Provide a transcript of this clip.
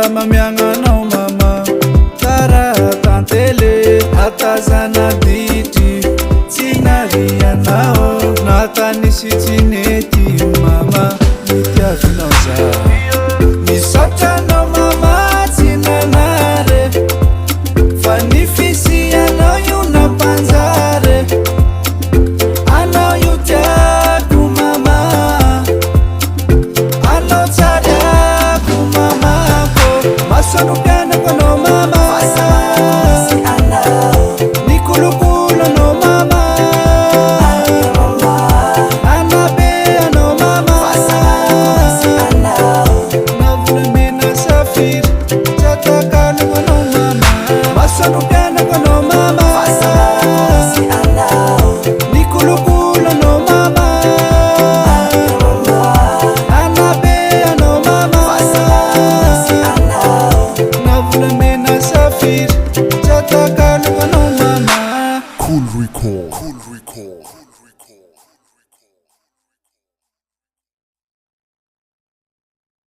mamiagnanao mama kara tantele atazana dity tsy narianao natanisy tsinety mama nitiavinao za misotranao mama tsy nanare fa nifisianao io nampanjare anao io tiako mama anao tsariako mamako masonompianako anao mama nikolokolo anao mama anabe anao mama navolamena safira tsatakalo anao mama masonompianako anao mama nikolokolo anao mama anabe anao mama navolamena safira tsatakalo anao mama Cool Record.